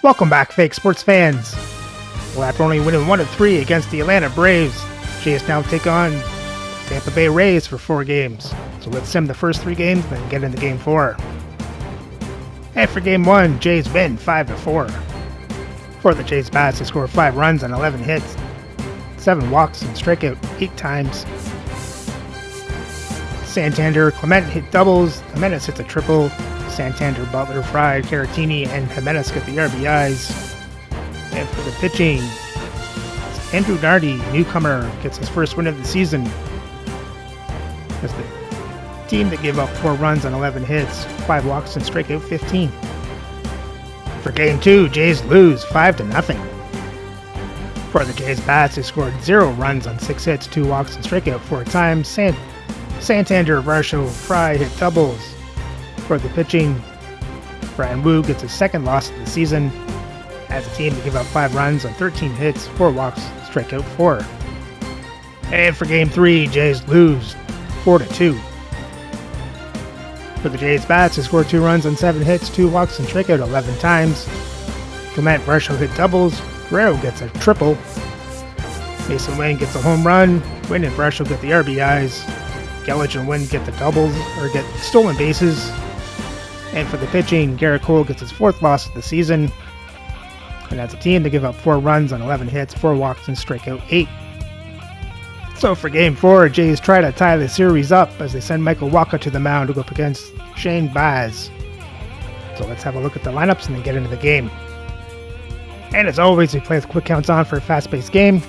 Welcome back, fake sports fans. Well, after only winning 1 of 3 against the Atlanta Braves, Jays now take on Tampa Bay Rays for 4 games. So let's sim the first 3 games, then get into Game 4. And for Game 1, Jays win 5-4. For the Jays bats, they score 5 runs on 11 hits, 7 walks, and strike out 8 times. Santander, Clement hit doubles, Jimenez hits a triple. Santander, Butler, Fry, Caratini, and Jimenez get the RBIs. And for the pitching, Andrew Nardi, newcomer, gets his first win of the season. As the team that gave up 4 runs on 11 hits, 5 walks, and strike out 15. For Game 2, Jays lose 5-0. For the Jays bats, they scored 0 runs on 6 hits, 2 walks, and strike out 4 times. Santander, Varsho, Fry hit doubles. For the pitching, Brian Wu gets his second loss of the season as a team to give up 5 runs on 13 hits, 4 walks, strike out 4. And for Game 3, Jays lose 4-2. For the Jays bats, they scored 2 runs on 7 hits, 2 walks, and strike out 11 times. Clement, Varsho hit doubles, Guerrero gets a triple. Mason Wayne gets a home run, Wynn and Varsho get the RBIs. Gelich and Wynn get the doubles, or get stolen bases. And for the pitching, Garrett Cole gets his 4th loss of the season. And as a team, they give up 4 runs on 11 hits, 4 walks, and strike out 8. So for Game 4, Jays try to tie the series up as they send Michael Wacha to the mound to go up against Shane Baz. So let's have a look at the lineups and then get into the game. And as always, we play with quick counts on for a fast-paced game.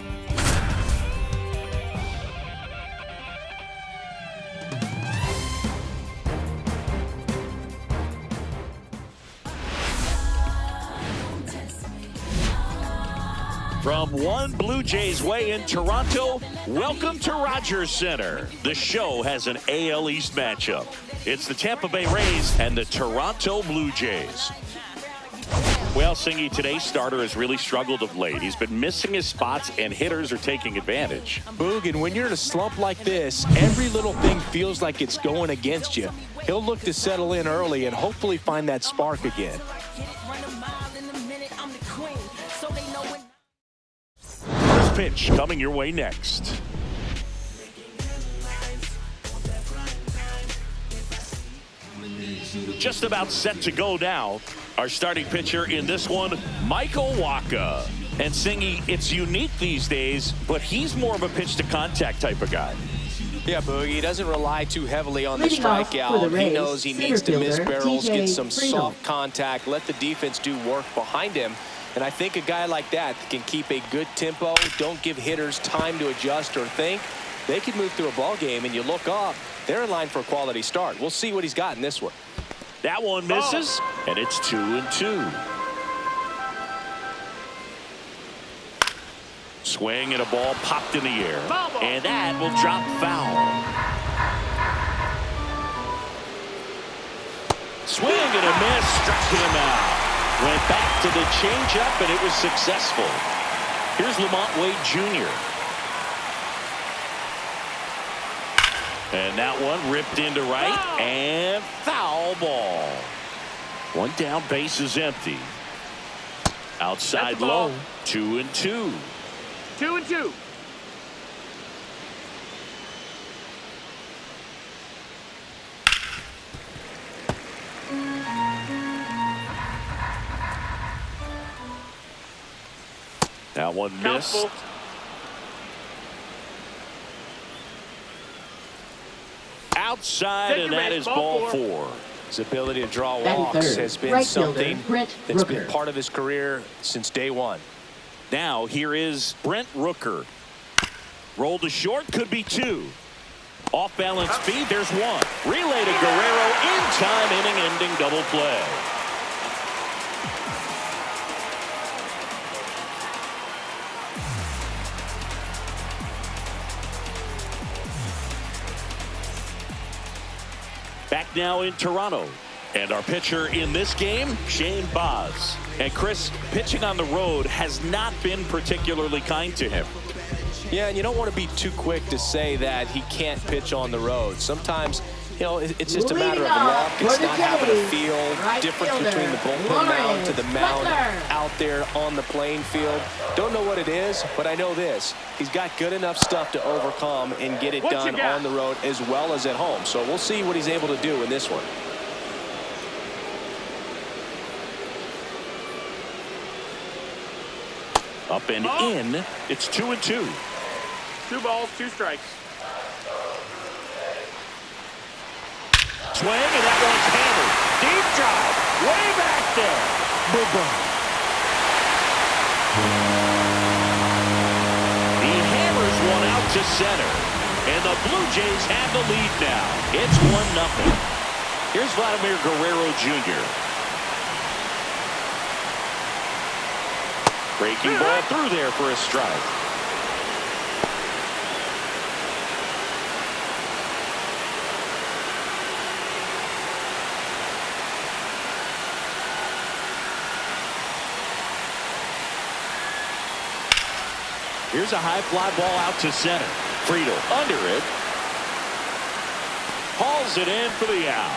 From One Blue Jays Way in Toronto, welcome to Rogers Center. The show has an AL East matchup. It's the Tampa Bay Rays and the Toronto Blue Jays. Well, Singy, today's starter has really struggled of late. He's been missing his spots, and hitters are taking advantage. Boog, and when you're in a slump like this, every little thing feels like it's going against you. He'll look to settle in early and hopefully find that spark again. Pitch coming your way next. Just about set to go now. Our starting pitcher in this one, Michael Wacha. And Singy, it's unique these days, but he's more of a pitch to contact type of guy. Yeah, Boogie, he doesn't rely too heavily on the strikeout. He knows he needs to miss barrels, get some soft contact, let the defense do work behind him. And I think a guy like that can keep a good tempo, don't give hitters time to adjust or think. They can move through a ball game, and you look up, they're in line for a quality start. We'll see what he's got in this one. That one misses, and it's 2-2. Swing and a ball popped in the air, and that will drop foul. Swing and a miss, struck him out. Went back to the changeup, and it was successful. Here's Lamont Wade Jr. And that one ripped into right, and foul ball. One down, base is empty. Outside low, 2-2. 2-2. That one missed. Outside, and that is ball 4. His ability to draw walks has been something that's been part of his career since day one. Now here is Brent Rooker. Roll to short, could be 2. Off balance speed, there's 1. Relay to Guerrero in time, inning-ending double play. Back now in Toronto. And our pitcher in this game, Shane Baz. And Chris, pitching on the road has not been particularly kind to him. Yeah, and you don't want to be too quick to say that he can't pitch on the road. Sometimes You know, it's just a matter of luck. It's not having a feel difference between the bullpen mound to the mound out there on the playing field. Don't know what it is, but I know this. He's got good enough stuff to overcome and get it done on the road as well as at home. So we'll see what he's able to do in this one. Up and in. It's 2-2. 2 balls, 2 strikes. Swing, and that one's hammered. Deep drive. Way back there. Boom. He hammers one out to center. And the Blue Jays have the lead now. It's 1-0. Here's Vladimir Guerrero Jr. Breaking ball through there for a strike. Here's a high fly ball out to center. Friedel under it. Hauls it in for the out.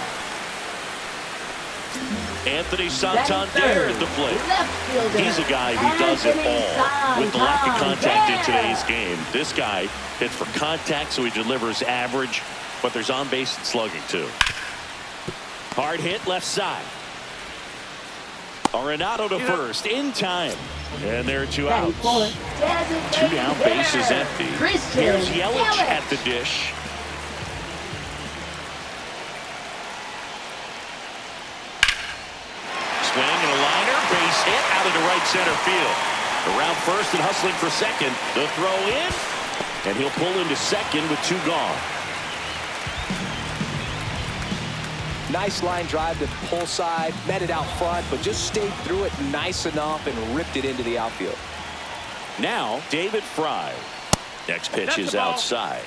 Anthony Santander at the plate. He's a guy who does it all. With the lack of contact in today's game, this guy hits for contact, so he delivers average, but there's on-base and slugging too. Hard hit left side. Arenado to first in time. And there are 2 outs. 2 down, base is empty. Here's Yelich at the dish. Swing and a liner, base hit out into right center field. Around first and hustling for second. The throw in, and he'll pull into second with 2 gone. Nice line drive to the pull side, met it out front, but just stayed through it nice enough and ripped it into the outfield. Now, David Fry. Next pitch is outside.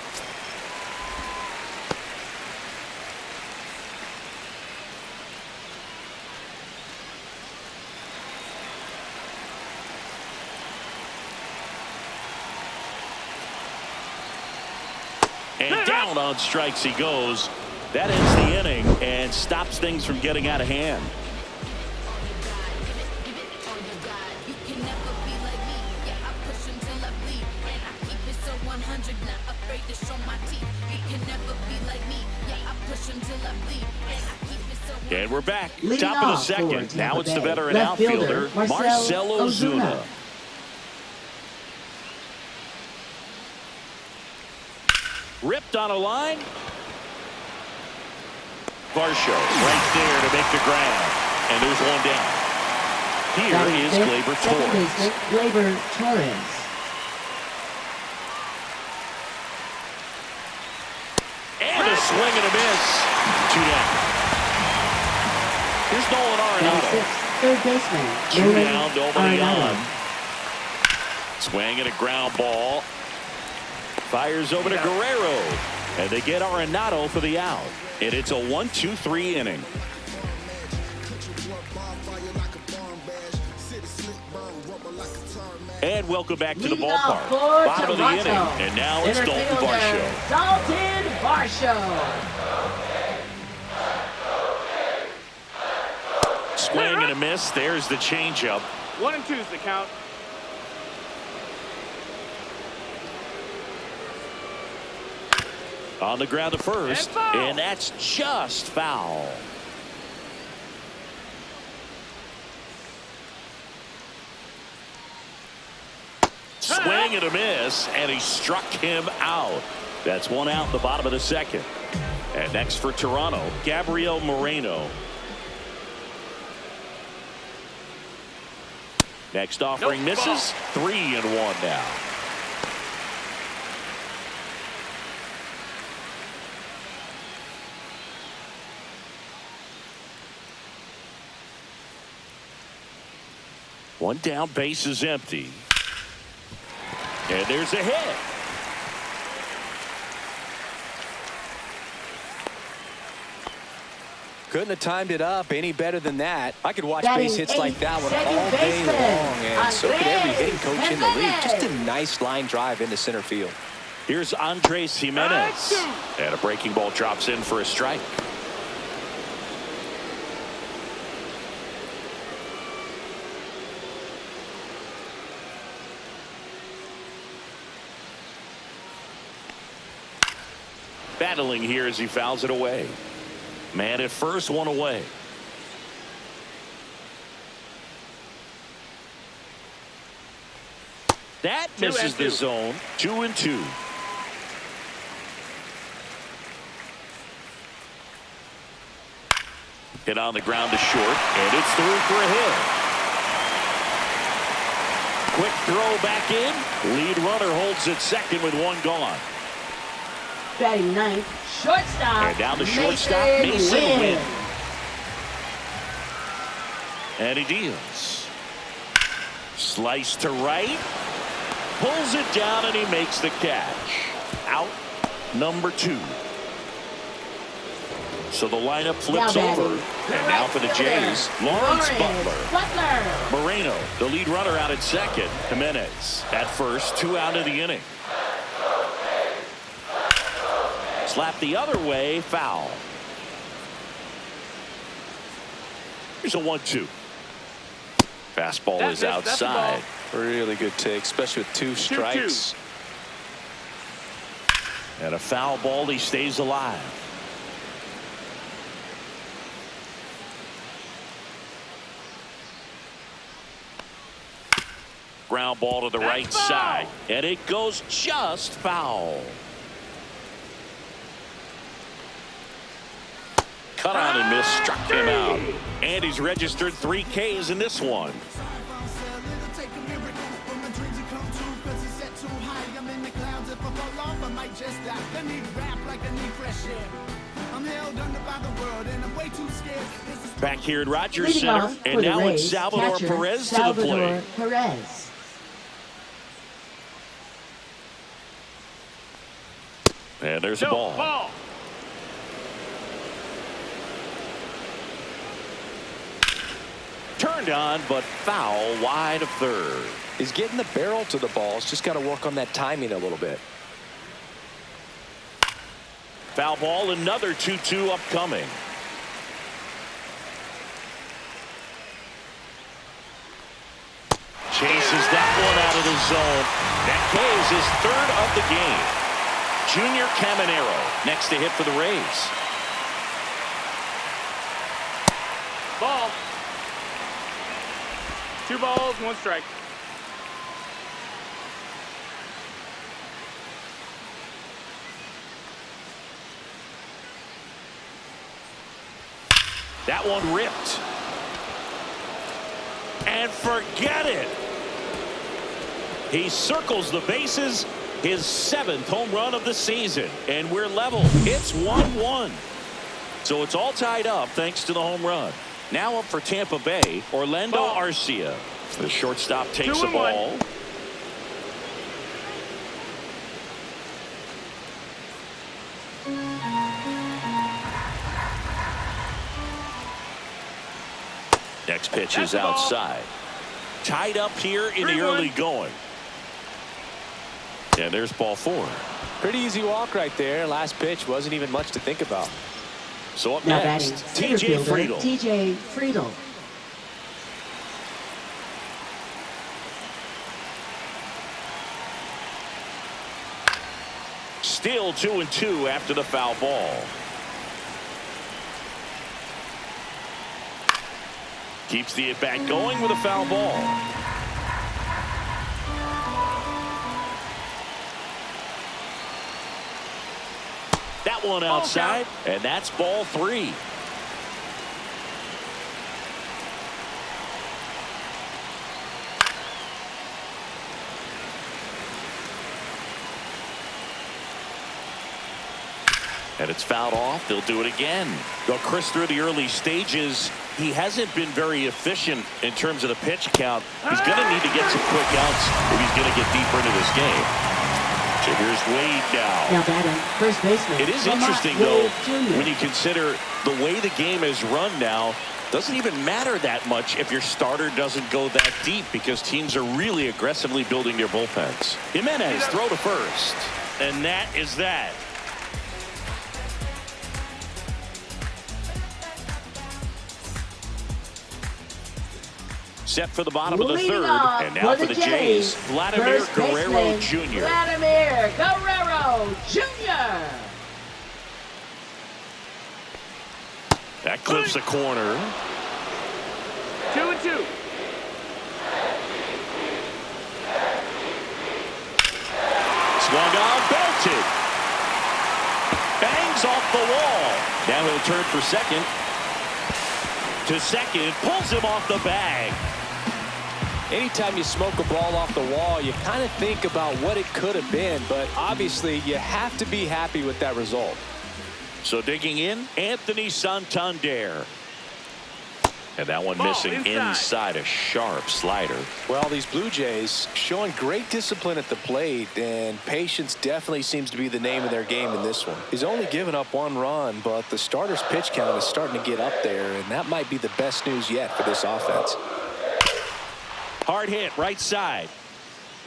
And down on strikes he goes. That ends the inning and stops things from getting out of hand. And we're back. Top of the second. Now it's the veteran outfielder, Marcell Ozuna. Ripped on a line. Varsho right there to make the grab. And there's one down. Here is Gleyber Torres. Gleyber Torres. And a swing and a miss. 2 down. Here's Nolan Arenado. Third baseman. 2 down, nobody on. Swing and a ground ball. Fires over to Guerrero. And they get Arenado for the out. And it's a 1-2-3 inning. And welcome back to the ballpark. Bottom of the inning. And now it's Dalton Varsho. Dalton Varsho. Swing and a miss. There's the changeup. 1 and 2 is the count. On the ground to first, and that's just foul. Swing and a miss, and he struck him out. That's 1 out in the bottom of the second. And next for Toronto, Gabriel Moreno. Next offering misses. 3-1 now. One down, base is empty. And there's a hit. Couldn't have timed it up any better than that. I could watch base hits like that one all day long, and so could every hitting coach in the league. Just a nice line drive into center field. Here's Andres Jimenez. And a breaking ball drops in for a strike. Battling here as he fouls it away. Man at first, one away. That misses the zone. 2-2. Hit on the ground to short, and it's through for a hit. Quick throw back in. Lead runner holds at second with one gone. Batting ninth, shortstop. And down to shortstop, Mason Wynn. And he deals. Slice to right. Pulls it down, and he makes the catch. Out number 2. So the lineup flips over. And now for the Jays, Lawrence Butler. Moreno, the lead runner, out at second. Jimenez at first, 2 out of the inning. Slap the other way, foul. Here's a 1-2. Fastball is outside. Really good take, especially with 2 strikes. And a foul ball, he stays alive. Ground ball to the right side, and it goes just foul. Cut on and miss, struck him out. And he's registered 3 Ks in this one. Back here at Rogers Center, and now it's Salvador Perez to the plate. Perez. And there's a ball. Turned on, but foul wide of third. He's getting the barrel to the ball. He's just got to work on that timing a little bit. Foul ball, another 2-2 upcoming. Chases that one out of the zone. That K is his 3rd of the game. Junior Caminero next to hit for the Rays. Ball. 2 balls, 1 strike. That one ripped. And forget it. He circles the bases. His 7th home run of the season. And we're level. It's 1-1. So it's all tied up thanks to the home run. Now up for Tampa Bay, Orlando Arcia. The shortstop takes the ball. Next pitch is outside. Tied up here in the early going. And there's ball 4. Pretty easy walk right there. Last pitch wasn't even much to think about. So up Now next, TJ Friedl. TJ Friedl. Still 2-2 after the foul ball. Keeps the at-bat going with a foul ball. That one outside, and that's ball 3. And it's fouled off. They'll do it again. Go Chris through the early stages. He hasn't been very efficient in terms of the pitch count. He's going to need to get some quick outs if he's going to get deeper into this game. So here's Wade now. Now batting first baseman. It is interesting, though, when you consider the way the game is run now. Doesn't even matter that much if your starter doesn't go that deep because teams are really aggressively building their bullpens. Jimenez throw to first. And that is that. Set for the bottom of the third. And now for the Jays, Vladimir Guerrero Jr. Vladimir Guerrero Jr. That clips a corner. 2-2. Swung on, belted. Bangs off the wall. Now he'll turn for second. To second, pulls him off the bag. Anytime you smoke a ball off the wall, you kind of think about what it could have been, but obviously you have to be happy with that result. So digging in, Anthony Santander. And that one missing inside a sharp slider. Well, these Blue Jays showing great discipline at the plate, and patience definitely seems to be the name of their game in this one. He's only given up 1 run, but the starter's pitch count is starting to get up there, and that might be the best news yet for this offense. Hard hit, right side.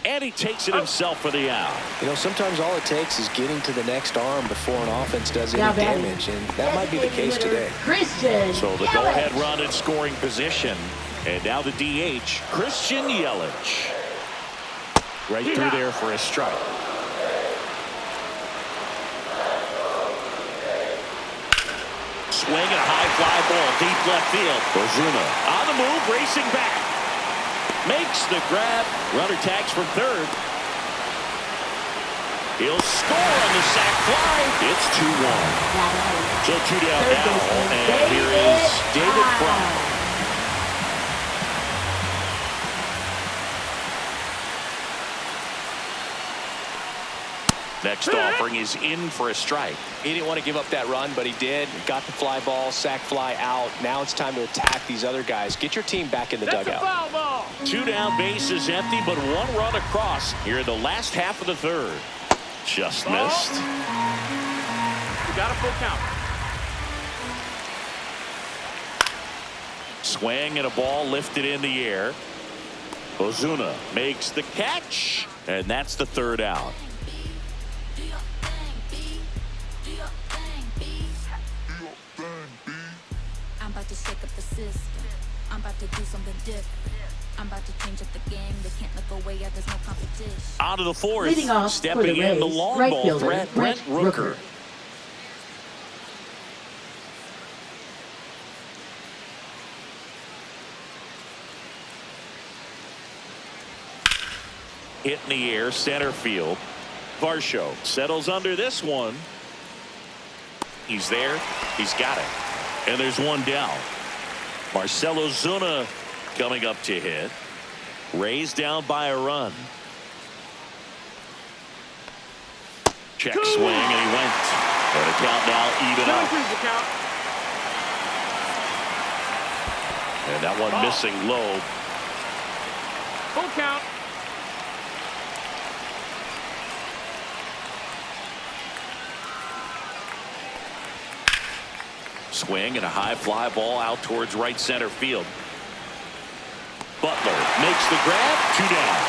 And he takes it himself for the out. You know, sometimes all it takes is getting to the next arm before an offense does any damage, and that might be the case today. So the go-ahead run in scoring position. And now the DH, Christian Yelich. Right through there for a strike. Swing and a high fly ball, deep left field. Ozuna on the move, racing back. Makes the grab. Runner tags from third. He'll score on the sac fly. It's 2-1. So 2 down now. And here is David Fry. Next offering is in for a strike. He didn't want to give up that run, but he did. Got the fly ball, sac fly out. Now it's time to attack these other guys. Get your team back in the dugout. Foul ball. 2 down, base is empty, but 1 run across here in the last half of the third. Just missed. You got a full count. Swing and a ball lifted in the air. Ozuna makes the catch, and that's the third out. I'm about to shake up the system. I'm about to do something different. I'm about to change up the game. They can't look away. Yeah, there's no competition. Out of the fourth, stepping in the long ball threat, Brent Rooker. Hit in the air, center field. Varsho settles under this one. He's there. He's got it. And there's 1 down. Marcell Ozuna coming up to hit. Rays down by a run. Check swing, and he went. And the count now even up. And that one missing low. Full count. Swing and a high fly ball out towards right center field. Butler makes the grab. 2 down.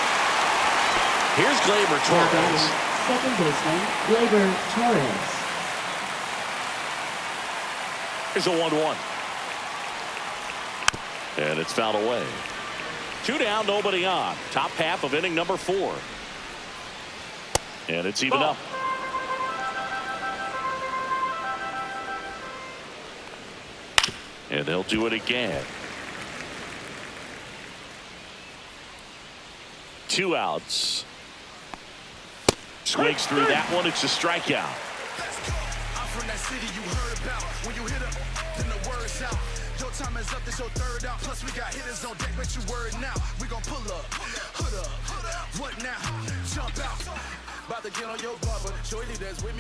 Here's Gleyber Torres. Second baseman, Gleyber Torres. Here's a 1-1. And it's fouled away. 2 down, nobody on. Top half of inning number 4. And it's even up. And they'll do it again. 2 outs. Swings through that one. It's a strikeout. I'm from that city you heard about. When you hit up, then the word's out. Your time is up, this your 3rd out. Plus we got hitters on deck, bet you word now. We gon' pull up, hood up. What now? Jump out.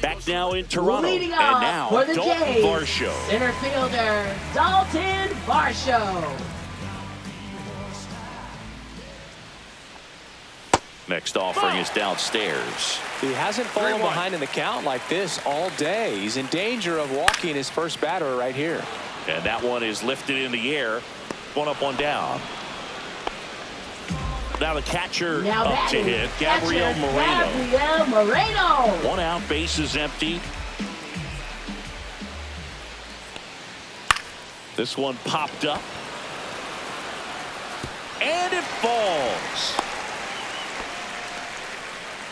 Back now in Toronto. Leading and off now for the Dalton Jays, Varsho. center fielder Dalton Varsho. Next offering is downstairs. He hasn't fallen behind in the count like this all day. He's in danger of walking his first batter right here. And that one is lifted in the air. 1 up, 1 down. Now the catcher Now up to batting, hit, Gabriel catcher, Moreno. Gabriel Moreno. 1 out, bases empty. This one popped up. And it falls.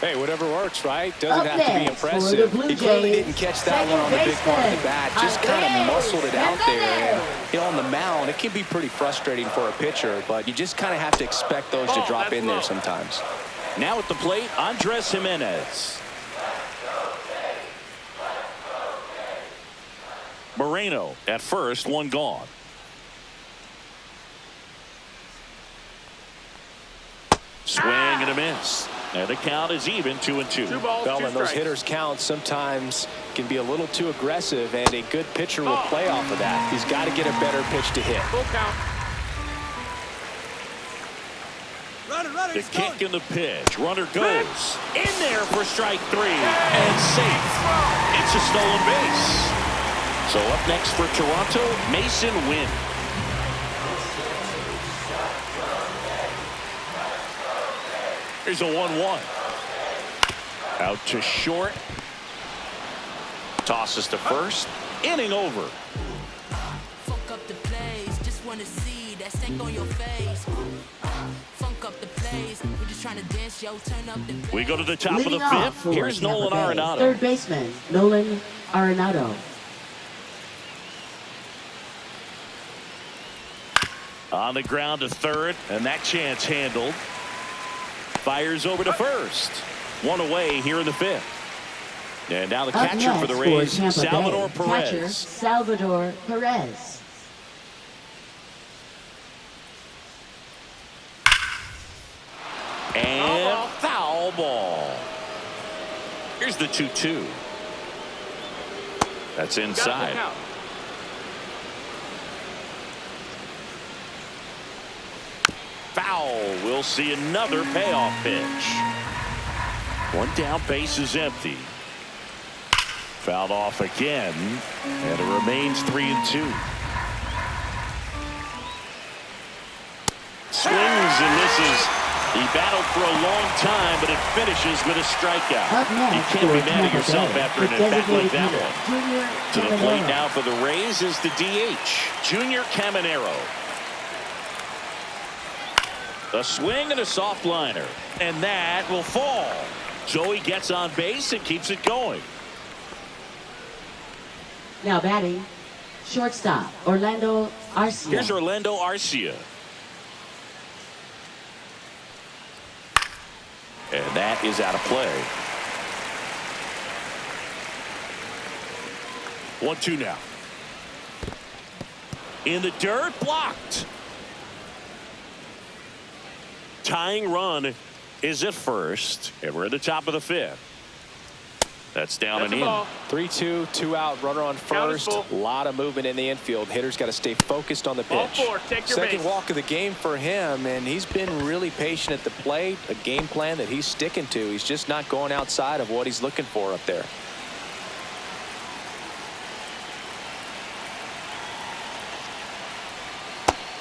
Hey, whatever works, right? Doesn't Up have to be next for the impressive. Blue He clearly Jays, didn't catch that second one on the big part of the baseman, bat. Just kind of Andrés muscled it out there. Jimenez. And on the mound, it can be pretty frustrating for a pitcher, but you just kind of have to expect those to drop in there sometimes. Now at the plate, Andrés Jimenez. Moreno at first, 1 gone. Swing and a miss. And the count is even, 2-2. 2 balls, 2 Well, and those strikes. hitters' counts sometimes can be a little too aggressive, and a good pitcher will play off of that. He's got to get a better pitch to hit. Full count. The kick and the pitch. Runner goes in there for strike 3 and safe. It's a stolen base. So up next for Toronto, Mason Wynn. Here's a 1-1. Out to short. Tosses to first. Inning over. Funk up the place, just wanna see that stank on your face. Funk up the place, we're just trying to dance, yo, turn up the bass. We go to the top of Leading the off 5th. for Here's Tampa Nolan Bay, Arenado. third baseman, Nolan Arenado. On the ground to third, and that chance handled. Fires over to first. 1 away here in the 5th. And now the Up catcher next for the Rays, Tampa Salvador Bay, catcher Perez. Salvador Perez. And foul ball. Here's the 2-2. That's Got inside. the count. Foul. We'll see another payoff pitch. 1 down, base is empty. Fouled off again, and it remains 3-2. Swings and misses. He battled for a long time, but it finishes with a strikeout. Up next You can't be for mad at Tampa yourself Bay, after an the at-bat like designated that hitter, one. Junior To the plate Caminero. now for the Rays is the DH, Junior Caminero. A swing and a soft liner, and that will fall. So he gets on base and keeps it going. Now batting, shortstop Orlando Arcia. Here's Orlando Arcia. And that is out of play. 1-2 now. In the dirt, blocked. Tying run is at first, and we're at the top of the 5th. That's down That's and a in. ball. 3-2, 2 out, runner on Count is first. full. A lot of movement in the infield. Hitter's got to stay focused on the Ball pitch. 4, take your Second base. walk of the game for him, and he's been really patient at the plate. A game plan that he's sticking to. He's just not going outside of what he's looking for up there.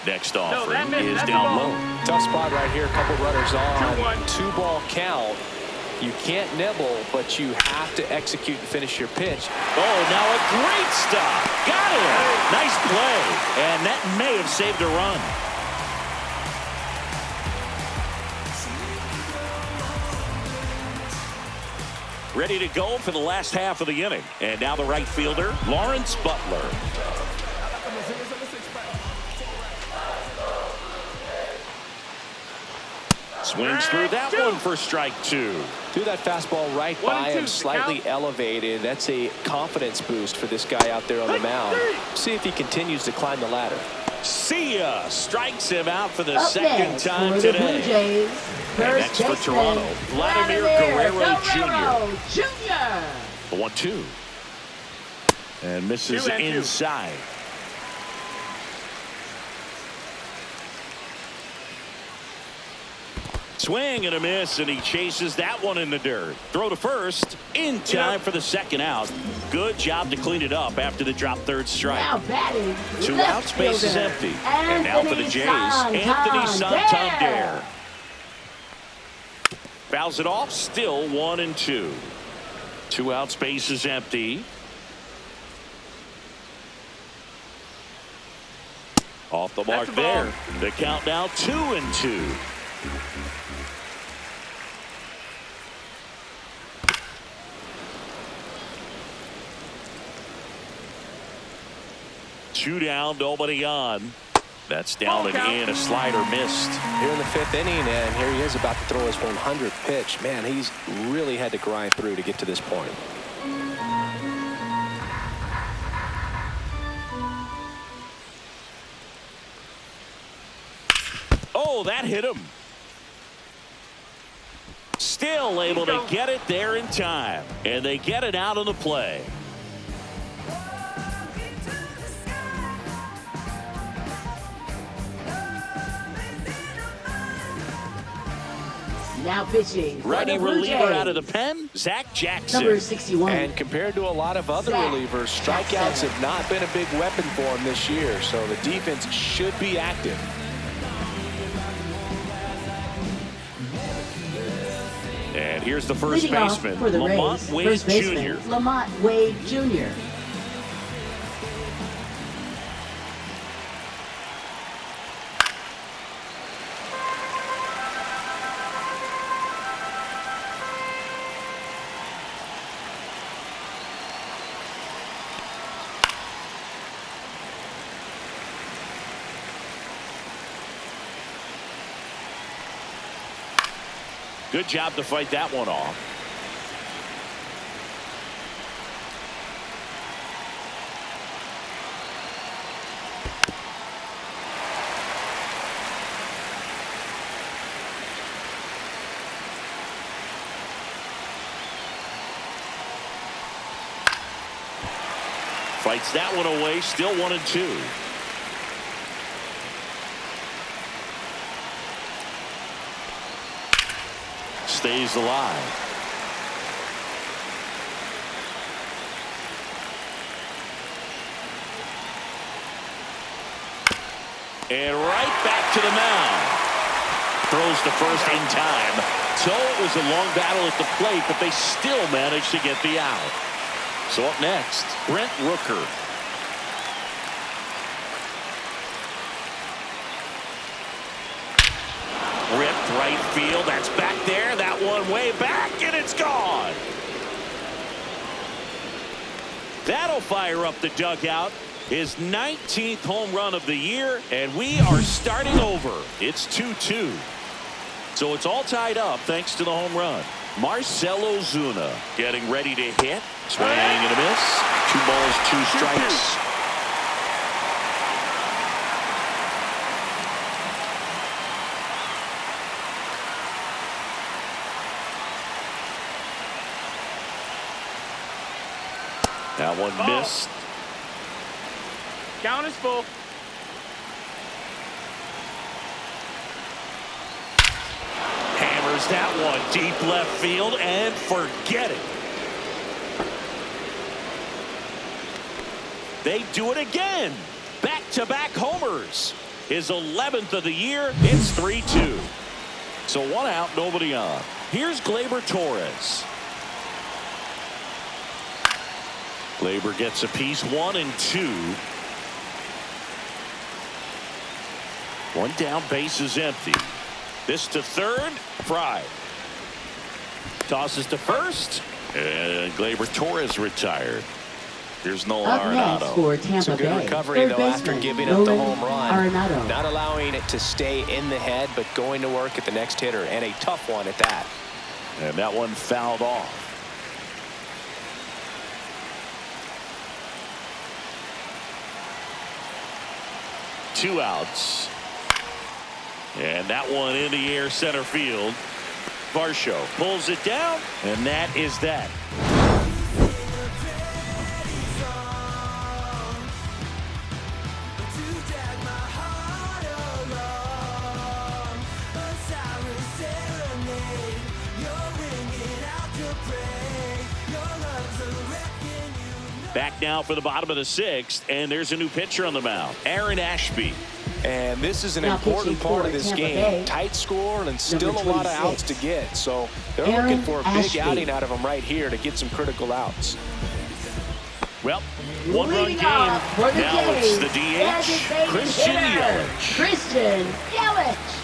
Next that offering missed. is That's a down ball. low. Tough spot right here. Couple runners on. 2-1. 2-ball count. You can't nibble, but you have to execute and finish your pitch. Oh, now a great stop. Got it. Nice play. And that may have saved a run. Ready to go for the last half of the inning. And now the right fielder, Lawrence Butler. Swings through that one for strike 2. Threw that fastball right 1 by and 2, him, slightly count. elevated. That's a confidence boost for this guy out there on the mound. See if he continues to climb the ladder. See ya. Strikes him out for the Up second next time for the Blue today. Jays, And first next for baseman, Toronto, Vladimir Guerrero Jr. The 1-2. And misses 2 and 2. inside. Swing and a miss, and he chases that one in the dirt. Throw to first, in time for the second out. Good job to clean it up after the drop third strike. Now batting, 2 left outs, base is fielder, empty. And now for the Jays, Anthony Santander. Santander. Fouls it off. Still 1-2. 2 outs. Base is empty. Off the mark there. The count now 2-2. Two down, nobody on. That's down and in. A slider missed. Here in the 5th inning, and here he is about to throw his 100th pitch. Man, he's really had to grind through to get to this point. Oh, that hit him. Still able to get it there in time. And they get it out of the play. Now pitching. Righty reliever out of the pen, Zach Jackson. Number 61. And compared to a lot of other relievers, strikeouts have not been a big weapon for him this year. So the defense should be active. And here's the first baseman, for the Lamont Rays, Wade first baseman, Jr. Lamont Wade Jr. Good job to fight that one off. Fights that one away. Still 1-2. Stays alive. And right back to the mound. Throws to first in time. So it was a long battle at the plate, but they still managed to get the out. So up next, Brent Rooker. Ripped right field. That's back there. That one way back, and it's gone. That'll fire up the dugout. His 19th home run of the year, and we are starting over. It's 2-2. So it's all tied up thanks to the home run. Marcell Ozuna getting ready to hit. Swing and a miss. 2 balls, 2 strikes. That one missed. Count is full. Hammers that one deep left field and forget it. They do it again. Back-to-back homers. His 11th of the year. It's 3-2. So 1 out, nobody on. Here's Gleyber Torres. Gleyber gets a piece. 1-2. 1 down, base is empty. This to third. Fry tosses to first, and Gleyber Torres retired. Here's Nolan Up next Arenado. for It's Tampa a good Bay, recovery, third though, after baseman, giving up the Nolan home run. Arenado. Not allowing it to stay in the head, but going to work at the next hitter, and a tough one at that. And that one fouled off. Two outs. And that one in the air center field. Varsho pulls it down, and that is that. Back now for the bottom of the 6th, and there's a new pitcher on the mound, Aaron Ashby. And this is an Now important pitching part for of this Tampa game. Bay, Tight score and still a number lot of outs 26, to get. So they're Aaron looking for a big Ashby. outing out of them right here to get some critical outs. Well, one-run Leading game. off for the Now it's Jays, the DH, designated Christian hitter, Yelich. Christian Yelich.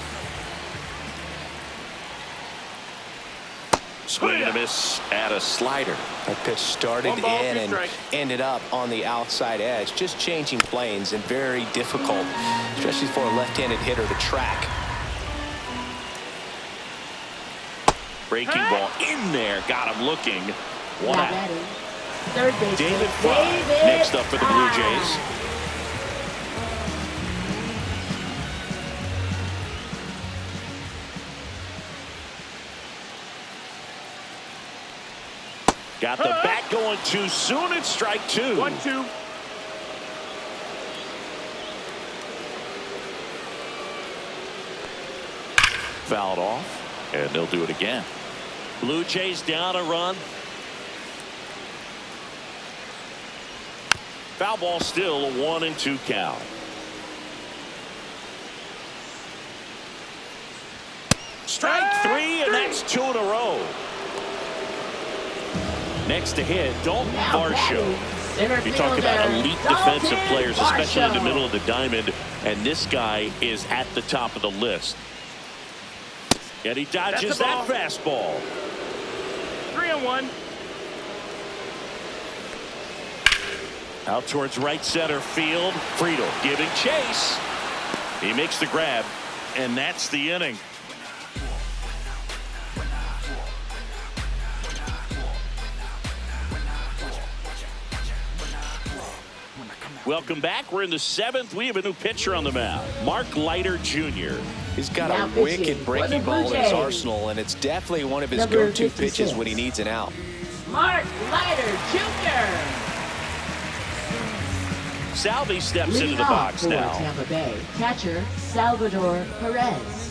Swing and a miss at a slider. That pitch started One ball, in two and strikes. ended up on the outside edge. Just changing planes and very difficult, especially for a left-handed hitter to track. Breaking ball in there. Got him looking. One Now out. batting, third baseman David Fry next up for the Blue Jays. Got the bat going too soon. It's strike two. 1-2. Fouled off, and they'll do it again. Blue Jays down a run. Foul ball still, a 1-2 count. Strike three, and that's two in a row. Next to hit, Dalton Now batting, Varsho. center You talk about fielder, elite Dalton defensive players, especially in the Varsho. middle of the diamond, and this guy is at the top of the list. And he dodges that That's fastball. 3-1. Out towards right center field. Friedel giving chase. He makes the grab, and that's the inning. Welcome back. We're in the seventh. We have a new pitcher on the mound, Mark Leiter Jr. He's got Now a pitching wicked for the breaking Blue ball in his Jays, arsenal, and it's definitely one of his number go-to 56, pitches when he needs an out. Mark Leiter Jr. Salvi steps into Leading the off box for now. Tampa Bay, catcher Salvador Perez.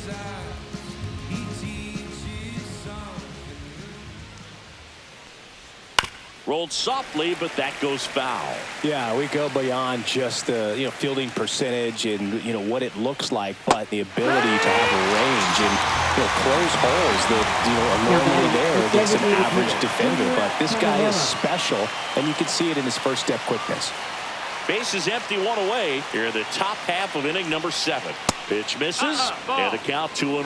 Rolled softly, but that goes foul. Yeah, we go beyond just the fielding percentage and what it looks like, but the ability to have a range and close holes that are normally there against an average defender. But this guy is special, and you can see it in his first step quickness. Base is empty, one away. Here in the top half of inning number 7. Pitch misses, ball. and the count 2-1.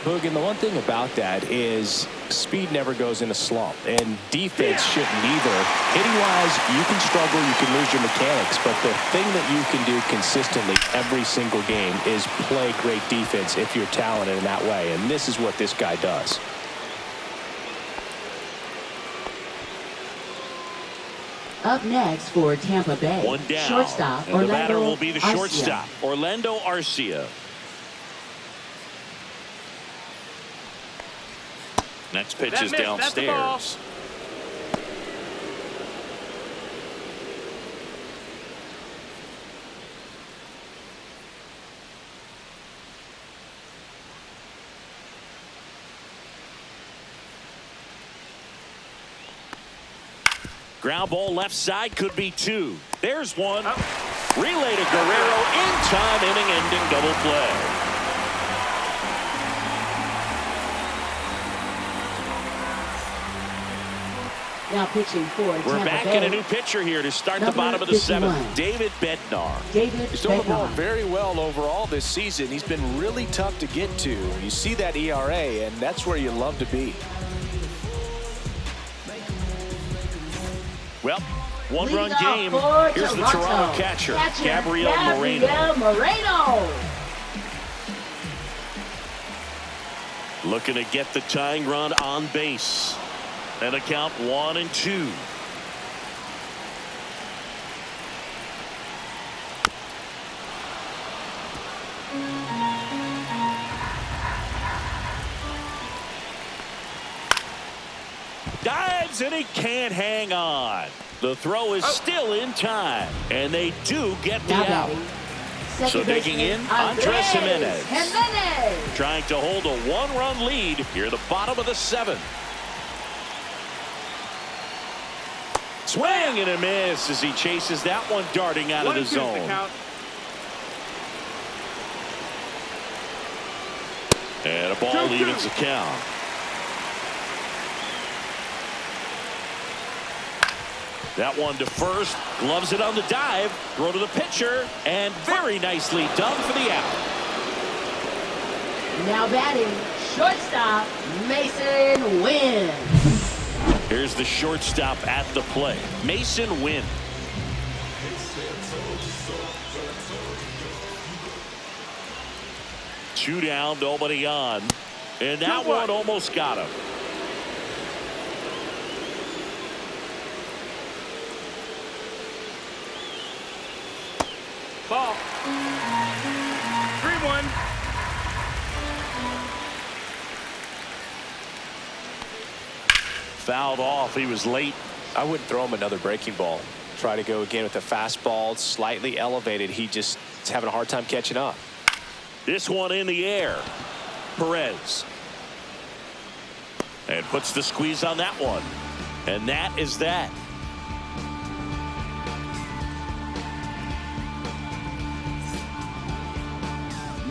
Boog, and the one thing about that is speed never goes in a slump, and defense shouldn't either. Hitting-wise, you can struggle, you can lose your mechanics, but the thing that you can do consistently every single game is play great defense if you're talented in that way, and this is what this guy does. Up next for Tampa Bay, One down, shortstop and the batter Orlando will be the Arcia. shortstop, Orlando Arcia. Next pitch That is missed. That's the ball. downstairs. Ground ball left side, could be 2. There's one. Relay to Guerrero in time, inning-ending double play. Now pitching for We're Tampa back Bay, in a new pitcher here to start the number bottom of the 7th. 51. David Bednar. David He's doing the ball Bednar. very well overall this season. He's been really tough to get to. You see that ERA, and that's where you love to be. Well, one-run Leading game. off for Here's the Toronto catcher, Gabriel Moreno. Moreno. Looking to get the tying run on base. And a count 1-2. Dives, and he can't hang on. The throw is still in time, and they do get the Now out. batting, So second digging in, baseman Andres Jimenez. Jimenez. Trying to hold a one-run lead here at the bottom of the 7th. Swing and a miss as he chases that one darting out of the 1-2 's zone. count. And a ball evens the count. That one to first. Gloves it on the dive. Throw to the pitcher. And very nicely done for the out. Now batting, shortstop, Mason Wynn. Here's the shortstop at the plate. Mason Wynn. Two down, nobody on. And that one almost got him. Ball. 3-1. Fouled off. He was late. I wouldn't throw him another breaking ball. Try to go again with the fastball, slightly elevated. He just is having a hard time catching up. This one in the air. Perez. And puts the squeeze on that one. And that is that.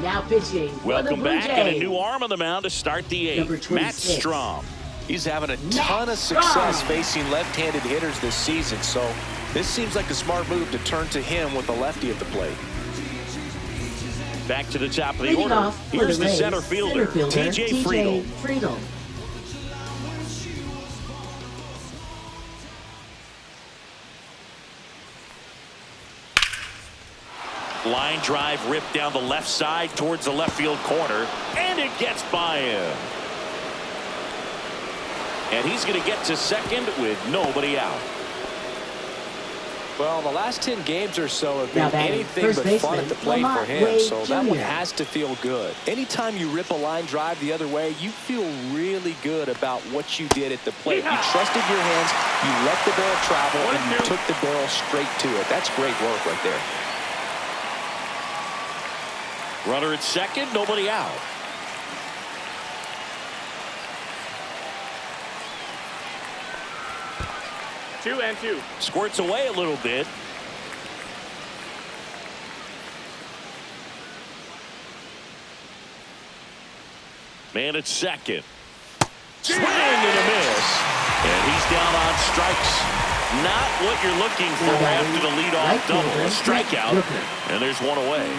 Now pitching. Welcome back, and a new arm on the mound to start the eighth. Matt Strom. He's having a ton of success facing left-handed hitters this season, so this seems like a smart move to turn to him with a lefty at the plate. Back to the top of the order. Here's the center fielder, TJ Friedl. Line drive ripped down the left side towards the left field corner, and it gets by him. And he's going to get to second with nobody out. Well, the last 10 games or so have been anything but fun at the plate for him, so that one has to feel good. Anytime you rip a line drive the other way, you feel really good about what you did at the plate. You trusted your hands, you let the barrel travel, and you took the barrel straight to it. That's great work right there. Runner at second, nobody out. Two and two. Squirts away a little bit. Man at second. Swing and a miss. And he's down on strikes. Not what you're looking for after the leadoff double. A strikeout. And there's one away.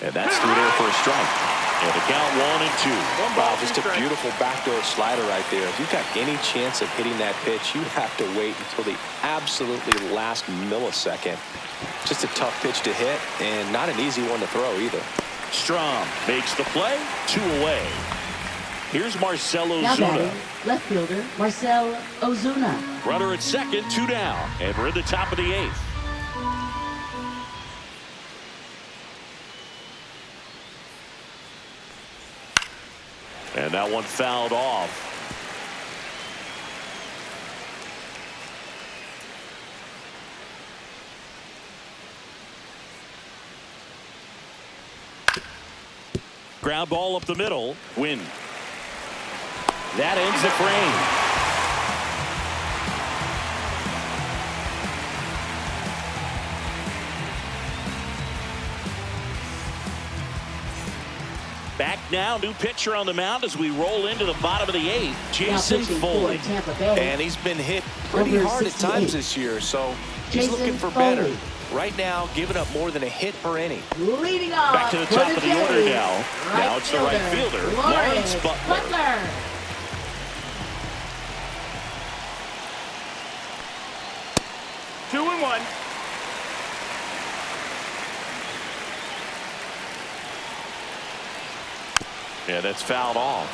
And that's through there for a strike. And the count 1-2. Wow, just a beautiful backdoor slider right there. If you've got any chance of hitting that pitch, you have to wait until the absolutely last millisecond. Just a tough pitch to hit, and not an easy one to throw either. Strom makes the play, 2 away. Here's Marcell Now Ozuna. batting, left fielder, Marcell Ozuna. Runner at second, 2 down. And we're at the top of the 8th. And that one fouled off. Ground ball up the middle. Win. That ends the frame. Back now, new pitcher on the mound as we roll into the bottom of the 8th. Jason Foley. And he's been hit pretty hard at times this year, so he's looking for better. Right now, giving up more than a hit per inning. Leading off. Back to the top of the order now. Now it's the right fielder, Lawrence Butler. 2-1. Yeah, that's fouled off.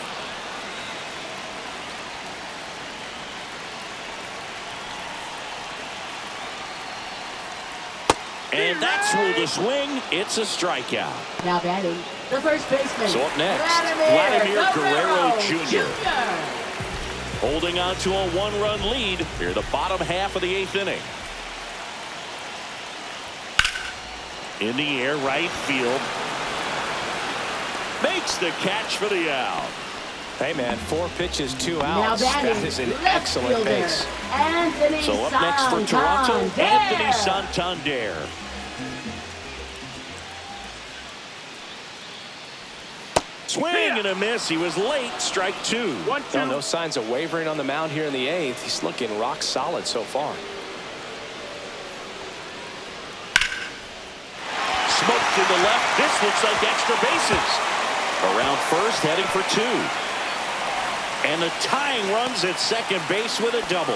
And that's through the swing. It's a strikeout. Now batting, the first baseman. So up next, Vladimir Guerrero Jr. Holding on to a 1-run lead here, the bottom half of the 8th inning. In the air, right field. Makes the catch for the out. Hey, man, 4 pitches, 2 Now outs. That is an excellent fielder, base. Anthony So up next for Toronto, Santander. Anthony Santander. Swing and a miss. He was late. Strike 2. 1-2. Well, no signs of wavering on the mound here in the 8th. He's looking rock solid so far. Smoke to the left. This looks like extra bases. Around first, heading for 2. And the tying runs at second base with a double.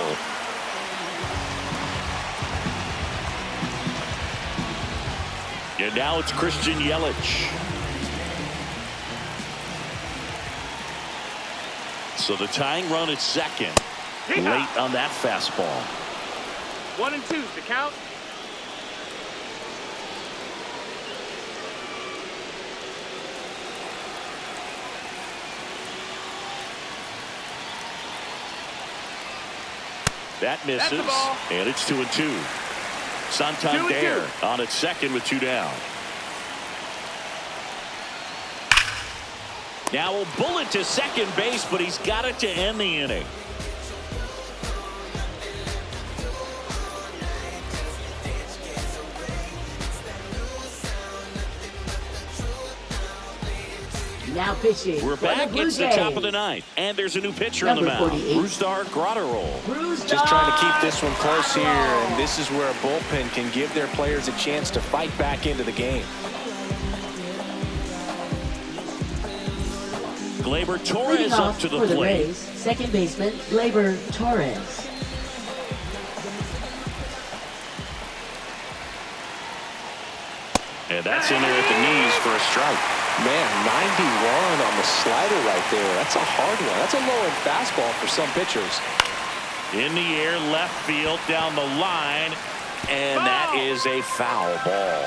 And now it's Christian Yelich. So the tying run at second. Late on that fastball. 1 and 2's the count. That misses, and it's 2-2. Santander on at second with 2 down. Now a bullet to second base, but he's got it to end the inning. Now pitching. We're back. It's the top of the 9th, and there's a new pitcher on the mound. Brusdar Graterol. Just trying to keep this one close here, and this is where a bullpen can give their players a chance to fight back into the game. Gleyber Torres up to the for the plate. Rays, second baseman Gleyber Torres. And that's in there at the knees for a strike. Man, 91 on the slider right there. That's a hard one. That's a low-end fastball for some pitchers. In the air, left field, down the line, and that is a foul ball.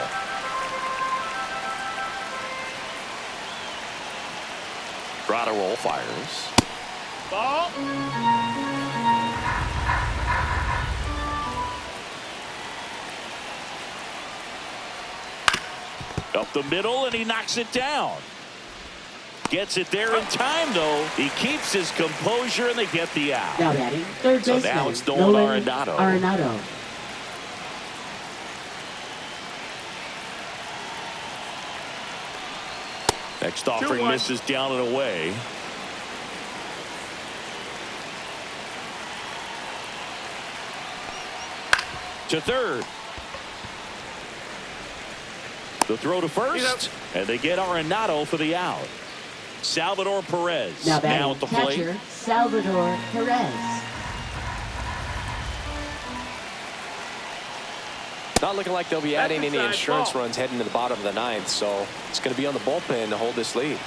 Graterol fires. Ball. Up the middle, and he knocks it down. Gets it there in time, though. He keeps his composure, and they get the out. Now batting, third baseman. So now it's Nolan Arenado. Arenado. Next offering misses down and away. To third. The throw to first, and they get Arenado for the out. Salvador Perez Now at the plate. catcher, Salvador Perez. Not looking like they'll be adding any insurance runs heading to the bottom of the 9th, so it's going to be on the bullpen to hold this lead.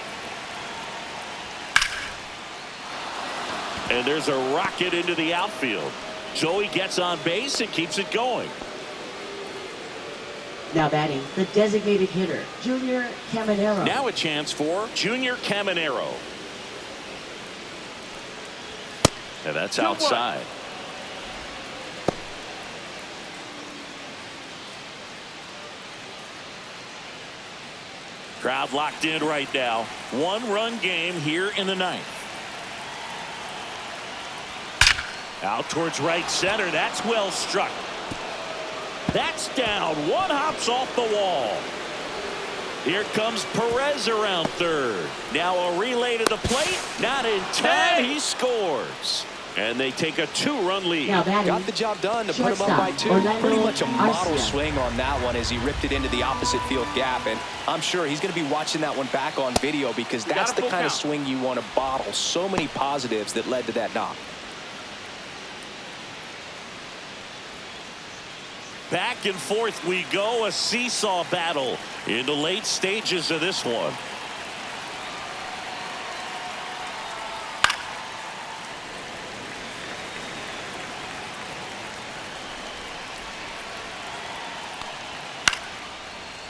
And there's a rocket into the outfield. Joey gets on base and keeps it going. Now batting, the designated hitter, Junior Caminero. Now a chance for Junior Caminero. And that's outside. Crowd locked in right now. 1-run game here in the 9th. Out towards right center. That's well struck. That's down. One hops off the wall. Here comes Perez around third. Now a relay to the plate. Not in time. He scores. And they take a 2-run lead. Got the job done to put him up by 2. Pretty much a model swing on that one as he ripped it into the opposite field gap. And I'm sure he's going to be watching that one back on video because that's the kind of swing you want to bottle. So many positives that led to that knock. Back and forth we go, a seesaw battle in the late stages of this one.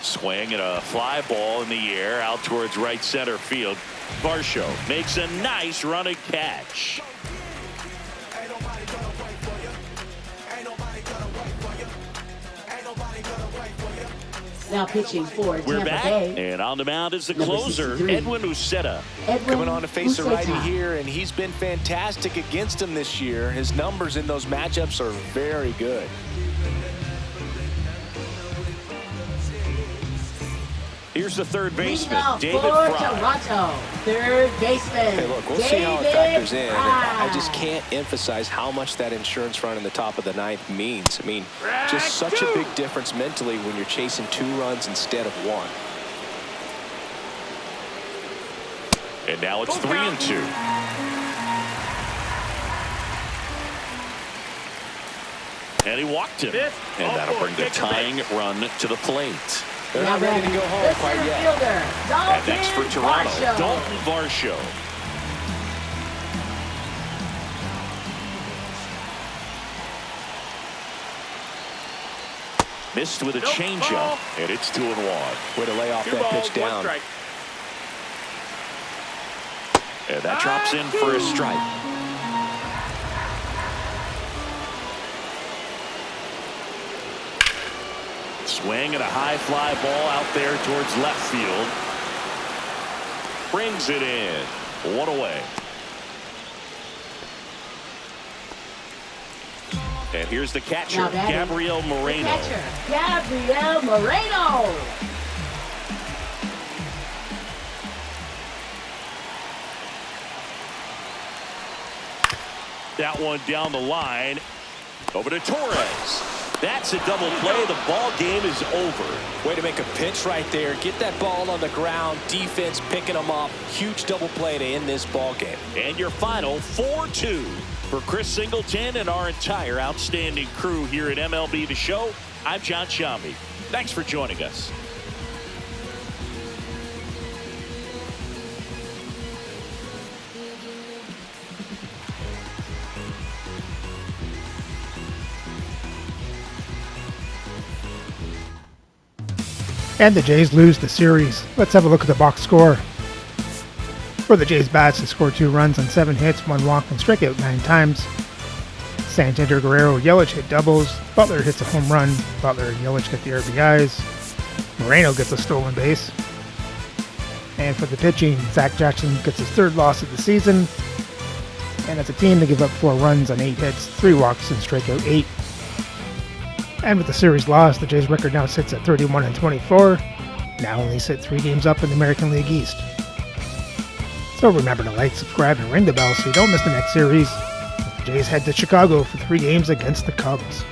Swing and a fly ball in the air out towards right center field. Varsho makes a nice running catch. Now pitching for We're Tampa back, Bay. and on the mound is the Number closer, 63. Edwin Uceta. Coming on to face a righty Uceta. here, and he's been fantastic against him this year. His numbers in those matchups are very good. Here's the third baseman, Leading off David for Fry. Toronto, third baseman. Hey, look, we'll see how it factors in. I just can't emphasize how much that insurance run in the top of the ninth means. I mean, just such a big difference mentally when you're chasing 2 runs instead of 1. And now it's 3-2. And he walked him. And that'll bring the tying run to the plate. They're not ready to go home quite yet. And next for Toronto, Dalton Varsho. Missed with a changeup, and it's 2-1. Way to lay off that pitch down. And that drops in for a strike. Swing and a high fly ball out there towards left field. Brings it in. 1 away. And here's the catcher, Gabriel Moreno. Gabriel Moreno. That one down the line. Over to Torres. That's a double play. The ball game is over. Way to make a pitch right there. Get that ball on the ground. Defense picking them up. Huge double play to end this ball game. And your final 4-2 for Chris Singleton and our entire outstanding crew here at MLB The Show. I'm John Shambi. Thanks for joining us. And the Jays lose the series. Let's have a look at the box score. For the Jays bats, they scored 2 runs on 7 hits, 1 walk, and struck out 9 times. Santander, Guerrero, Yelich hit doubles. Butler hits a home run. Butler and Yelich get the RBIs. Moreno gets a stolen base. And for the pitching, Zach Jackson gets his 3rd loss of the season. And as a team, they give up 4 runs on 8 hits, 3 walks, and strike out 8. And with the series loss, the Jays record now sits at 31-24. Now only sit 3 games up in the American League East. So remember to like, subscribe, and ring the bell so you don't miss the next series. The Jays head to Chicago for 3 games against the Cubs.